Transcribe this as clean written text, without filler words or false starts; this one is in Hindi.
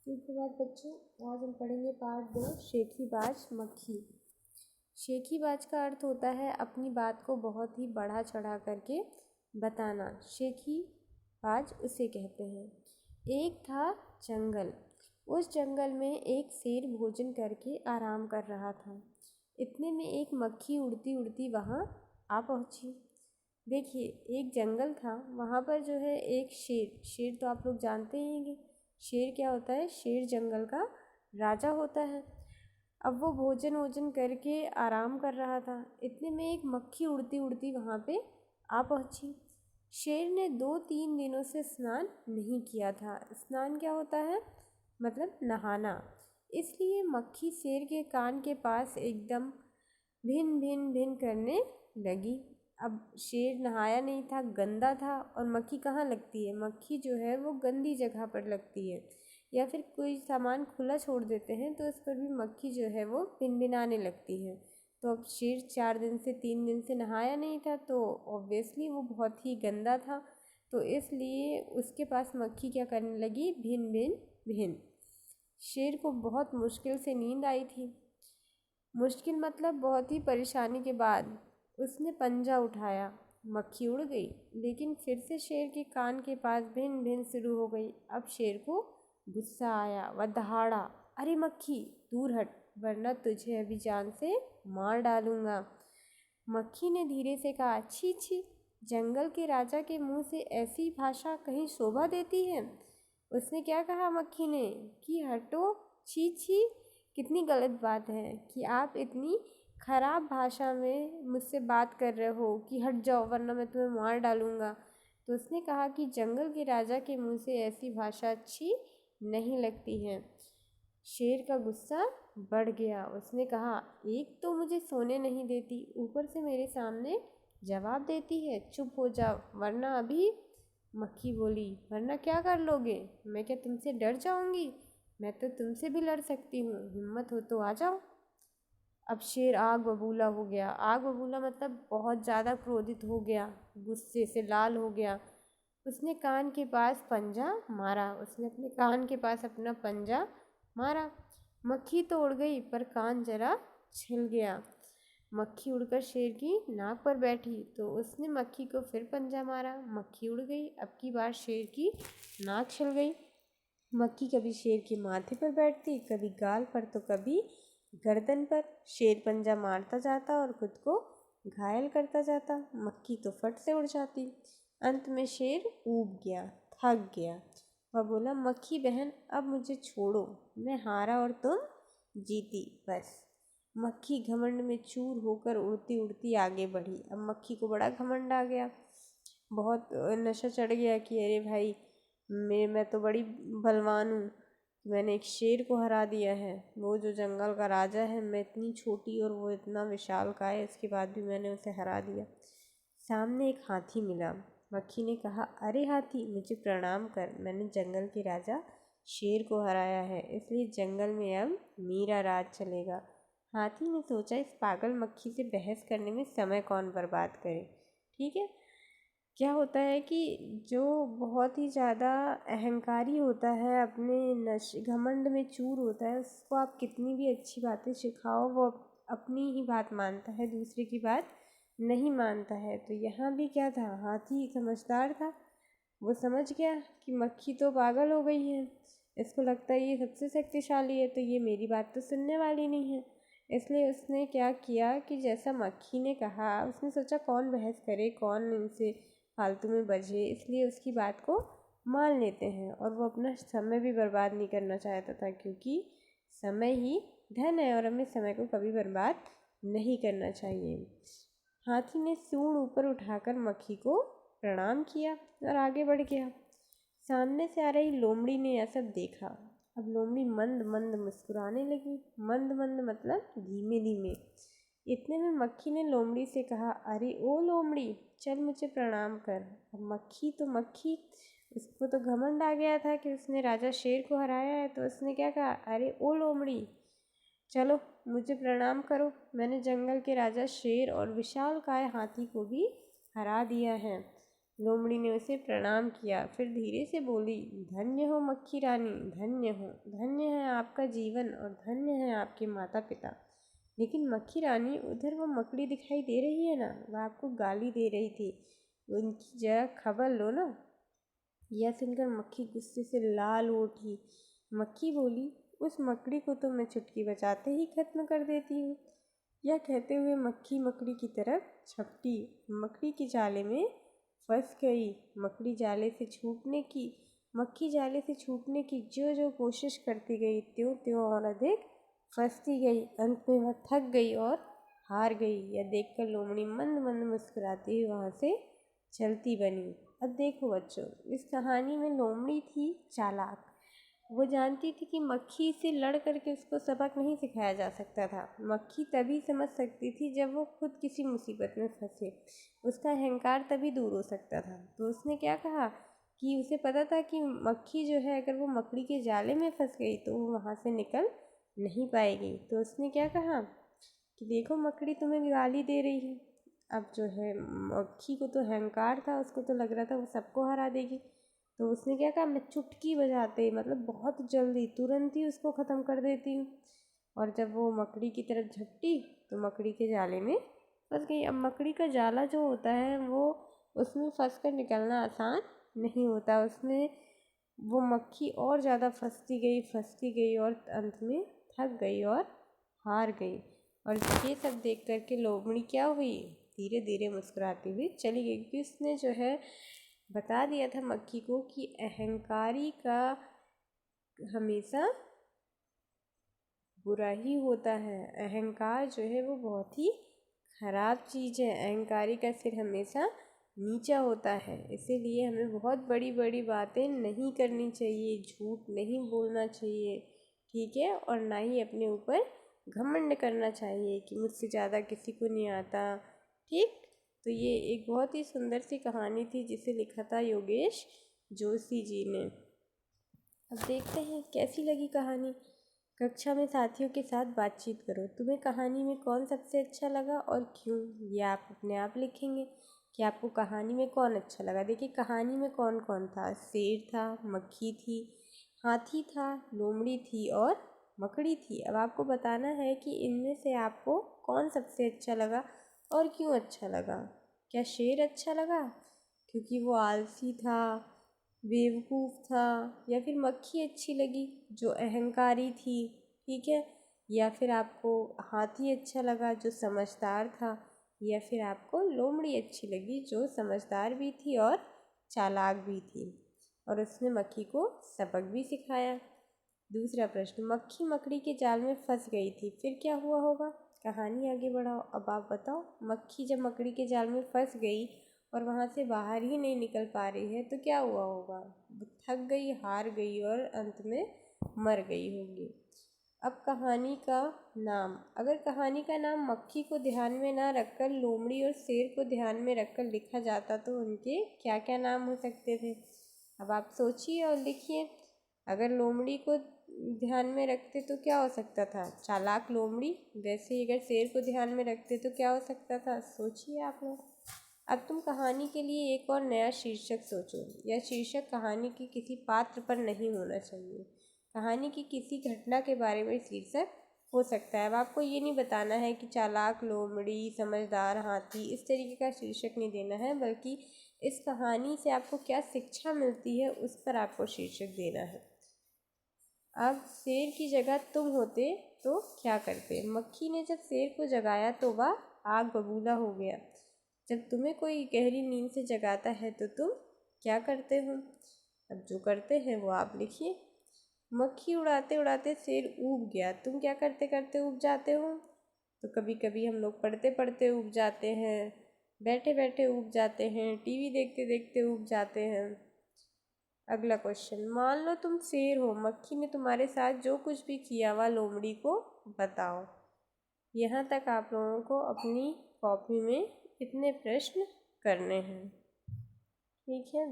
सुप्रभात बच्चों। आज हम पढ़ेंगे पाठ 2 शेखीबाज मक्खी। शेखीबाज का अर्थ होता है अपनी बात को बहुत ही बढ़ा चढ़ा करके बताना। शेखीबाज उसे कहते हैं। एक था जंगल। उस जंगल में एक शेर भोजन करके आराम कर रहा था। इतने में एक मक्खी उड़ती उड़ती वहाँ आ पहुँची। देखिए, एक जंगल था, वहाँ पर जो है एक शेर तो आप लोग जानते ही हैं। शेर क्या होता है? शेर जंगल का राजा होता है। अब वो भोजन वोजन करके आराम कर रहा था। इतने में एक मक्खी उड़ती उड़ती वहाँ पे आ पहुँची। शेर ने 2-3 दिनों से स्नान नहीं किया था। स्नान क्या होता है? मतलब नहाना। इसलिए मक्खी शेर के कान के पास एकदम भिन भिन भिन करने लगी। अब शेर नहाया नहीं था, गंदा था, और मक्खी कहाँ लगती है? मक्खी जो है वो गंदी जगह पर लगती है, या फिर कोई सामान खुला छोड़ देते हैं तो उस पर भी मक्खी जो है वो भिनभिनाने लगती है। तो अब शेर 4 दिन से 3 दिन से नहाया नहीं था, तो ऑब्वियसली वो बहुत ही गंदा था। तो इसलिए उसके पास मक्खी क्या करने लगी? भिन भिन भिन। शेर को बहुत मुश्किल से नींद आई थी। मुश्किल मतलब बहुत ही परेशानी के बाद उसने पंजा उठाया। मक्खी उड़ गई, लेकिन फिर से शेर के कान के पास भिन भिन शुरू हो गई। अब शेर को गुस्सा आया। वह दहाड़ा, अरे मक्खी, दूर हट, वरना तुझे अभी जान से मार डालूंगा। मक्खी ने धीरे से कहा, छी छी, जंगल के राजा के मुंह से ऐसी भाषा कहीं शोभा देती है? उसने क्या कहा मक्खी ने? कि हटो, छी छी, कितनी गलत बात है कि आप इतनी खराब भाषा में मुझसे बात कर रहे हो कि हट जाओ वरना मैं तुम्हें मार डालूंगा। तो उसने कहा कि जंगल के राजा के मुंह से ऐसी भाषा अच्छी नहीं लगती है। शेर का गुस्सा बढ़ गया। उसने कहा, एक तो मुझे सोने नहीं देती, ऊपर से मेरे सामने जवाब देती है। चुप हो जाओ वरना अभी। मक्खी बोली, वरना क्या कर लोगे? मैं क्या तुमसे डर जाऊंगी? मैं तो तुमसे भी लड़ सकती हूँ, हिम्मत हो तो आ जाओ। अब शेर आग बबूला हो गया। आग बबूला मतलब बहुत ज़्यादा क्रोधित हो गया, गुस्से से लाल हो गया। उसने कान के पास पंजा मारा। उसने अपने कान के पास अपना पंजा मारा। मक्खी तो उड़ गई, पर कान जरा छिल गया। मक्खी उड़कर शेर की नाक पर बैठी, तो उसने मक्खी को फिर पंजा मारा। मक्खी उड़ गई। अब की बार शेर की नाक छिल गई। मक्खी कभी शेर के माथे पर बैठती, कभी गाल पर, तो कभी गर्दन पर। शेर पंजा मारता जाता और खुद को घायल करता जाता। मक्खी तो फट से उड़ जाती। अंत में शेर ऊब गया, थक गया। वह बोला, मक्खी बहन, अब मुझे छोड़ो, मैं हारा और तुम जीती, बस। मक्खी घमंड में चूर होकर उड़ती उड़ती आगे बढ़ी। अब मक्खी को बड़ा घमंड आ गया, बहुत नशा चढ़ गया कि अरे भाई, मैं तो बड़ी बलवान हूँ, मैंने एक शेर को हरा दिया है। वो जो जंगल का राजा है, मैं इतनी छोटी और वो इतना विशालकाय, इसके बाद भी मैंने उसे हरा दिया। सामने एक हाथी मिला। मक्खी ने कहा, अरे हाथी, मुझे प्रणाम कर, मैंने जंगल के राजा शेर को हराया है, इसलिए जंगल में अब मेरा राज चलेगा। हाथी ने सोचा, इस पागल मक्खी से बहस करने में समय कौन बर्बाद करे। ठीक है। क्या होता है कि जो बहुत ही ज़्यादा अहंकारी होता है, अपने घमंड में चूर होता है, उसको आप कितनी भी अच्छी बातें सिखाओ, वो अपनी ही बात मानता है, दूसरे की बात नहीं मानता है। तो यहाँ भी क्या था? हाथी समझदार था। वो समझ गया कि मक्खी तो पागल हो गई है, इसको लगता है ये सबसे शक्तिशाली है, तो ये मेरी बात तो सुनने वाली नहीं है। इसलिए उसने क्या किया कि जैसा मक्खी ने कहा, उसने सोचा कौन बहस करे, कौन इनसे फालतू में बजे, इसलिए उसकी बात को मान लेते हैं। और वो अपना समय भी बर्बाद नहीं करना चाहता था, क्योंकि समय ही धन है और हमें समय को कभी बर्बाद नहीं करना चाहिए। हाथी ने सूंड ऊपर उठाकर मक्खी को प्रणाम किया और आगे बढ़ गया। सामने से आ रही लोमड़ी ने यह सब देखा। अब लोमड़ी मंद मंद मुस्कुराने लगी। मंद मंद मतलब धीमे धीमे। इतने में मक्खी ने लोमड़ी से कहा, अरे ओ लोमड़ी, चल मुझे प्रणाम कर। अब मक्खी तो मक्खी, उसको तो घमंड आ गया था कि उसने राजा शेर को हराया है, तो उसने क्या कहा, अरे ओ लोमड़ी, चलो मुझे प्रणाम करो, मैंने जंगल के राजा शेर और विशालकाय हाथी को भी हरा दिया है। लोमड़ी ने उसे प्रणाम किया, फिर धीरे से बोली, धन्य हो मक्खी रानी, धन्य हो, धन्य है आपका जीवन और धन्य है आपके माता पिता। लेकिन मक्खी रानी, उधर वो मकड़ी दिखाई दे रही है ना, वह आपको गाली दे रही थी, उनकी जरा खबर लो ना। यह सुनकर मक्खी गुस्से से लाल हो उठी। मक्खी बोली, उस मकड़ी को तो मैं चुटकी बजाते ही खत्म कर देती हूँ। यह कहते हुए मक्खी मकड़ी की तरफ झपटी, मकड़ी के जाले में फंस गई। मक्खी जाले से छूटने की जो कोशिश करती गई, त्यों और अधिक फंसती गई। अंत में वह थक गई और हार गई। यह देखकर लोमड़ी मंद मंद मुस्कुराती हुई वहाँ से चलती बनी। अब देखो बच्चों, इस कहानी में लोमड़ी थी चालाक। वो जानती थी कि मक्खी से लड़ करके उसको सबक नहीं सिखाया जा सकता था। मक्खी तभी समझ सकती थी जब वो खुद किसी मुसीबत में फंसे। उसका अहंकार तभी दूर हो सकता था। तो उसने क्या कहा कि उसे पता था कि मक्खी जो है, अगर वो मकड़ी के जाले में फंस गई तो वो वहाँ से निकल नहीं पाएगी। तो उसने क्या कहा कि देखो मकड़ी तुम्हें गाली दे रही है। अब जो है मक्खी को तो अहंकार था, उसको तो लग रहा था वो सबको हरा देगी। तो उसने क्या कहा, मैं चुटकी बजाते, मतलब बहुत जल्दी तुरंत ही उसको ख़त्म कर देती हूँ। और जब वो मकड़ी की तरफ झपटी तो मकड़ी के जाले में फंस गई। अब मकड़ी का जाला जो होता है वो उसमें फंस कर निकलना आसान नहीं होता। उसमें वो मक्खी और ज़्यादा फंसती गई और अंत में थक गई और हार गई। और ये सब देख कर के लोमड़ी क्या हुई, धीरे धीरे मुस्कुराती हुई चली गई, क्योंकि उसने जो है बता दिया था मक्खी को कि अहंकारी का हमेशा बुरा ही होता है। अहंकार जो है वो बहुत ही खराब चीज़ है। अहंकारी का सिर हमेशा नीचा होता है। इसीलिए हमें बहुत बड़ी बड़ी बातें नहीं करनी चाहिए, झूठ नहीं बोलना चाहिए, ठीक है। और ना ही अपने ऊपर घमंड करना चाहिए कि मुझसे ज़्यादा किसी को नहीं आता, ठीक। तो ये एक बहुत ही सुंदर सी कहानी थी जिसे लिखा था योगेश जोशी जी ने। अब देखते हैं कैसी लगी कहानी। कक्षा में साथियों के साथ बातचीत करो। तुम्हें कहानी में कौन सबसे अच्छा लगा और क्यों, ये आप अपने आप लिखेंगे कि आपको कहानी में कौन अच्छा लगा। देखिए कहानी में कौन कौन था, शेर था, मक्खी थी, हाथी था, लोमड़ी थी और मकड़ी थी। अब आपको बताना है कि इनमें से आपको कौन सबसे अच्छा लगा और क्यों अच्छा लगा। क्या शेर अच्छा लगा क्योंकि वो आलसी था, बेवकूफ़ था, या फिर मक्खी अच्छी लगी जो अहंकारी थी, ठीक है, या फिर आपको हाथी अच्छा लगा जो समझदार था, या फिर आपको लोमड़ी अच्छी लगी जो समझदार भी थी और चालाक भी थी और उसने मक्खी को सबक भी सिखाया। दूसरा प्रश्न, मक्खी मकड़ी के जाल में फंस गई थी, फिर क्या हुआ होगा। कहानी आगे बढ़ाओ। अब आप बताओ, मक्खी जब मकड़ी के जाल में फंस गई और वहाँ से बाहर ही नहीं निकल पा रही है तो क्या हुआ होगा। वो थक गई, हार गई और अंत में मर गई होगी। अब कहानी का नाम, अगर कहानी का नाम मक्खी को ध्यान में ना रखकर लोमड़ी और शेर को ध्यान में रखकर लिखा जाता तो उनके क्या क्या नाम हो सकते थे। अब आप सोचिए और लिखिए। अगर लोमड़ी को ध्यान में रखते तो क्या हो सकता था, चालाक लोमड़ी। वैसे ही अगर शेर को ध्यान में रखते तो क्या हो सकता था, सोचिए आप लोग। अब तुम कहानी के लिए एक और नया शीर्षक सोचो। यह शीर्षक कहानी के किसी पात्र पर नहीं होना चाहिए, कहानी की किसी घटना के बारे में शीर्षक हो सकता है। अब आपको ये नहीं बताना है कि चालाक लोमड़ी, समझदार हाथी, इस तरीके का शीर्षक नहीं देना है, बल्कि इस कहानी से आपको क्या शिक्षा मिलती है उस पर आपको शीर्षक देना है। अब शेर की जगह तुम होते तो क्या करते। मक्खी ने जब शेर को जगाया तो वह आग बबूला हो गया। जब तुम्हें कोई गहरी नींद से जगाता है तो तुम क्या करते हो। अब जो करते हैं वो आप लिखिए। मक्खी उड़ाते उड़ाते शेर ऊब गया, तुम क्या करते करते ऊब जाते हो। तो कभी कभी हम लोग पढ़ते पढ़ते ऊब जाते हैं, बैठे बैठे ऊब जाते हैं, टीवी देखते देखते ऊब जाते हैं। अगला क्वेश्चन, मान लो तुम शेर हो, मक्खी ने तुम्हारे साथ जो कुछ भी किया वह लोमड़ी को बताओ। यहाँ तक आप लोगों को अपनी कॉपी में इतने प्रश्न करने हैं, ठीक है।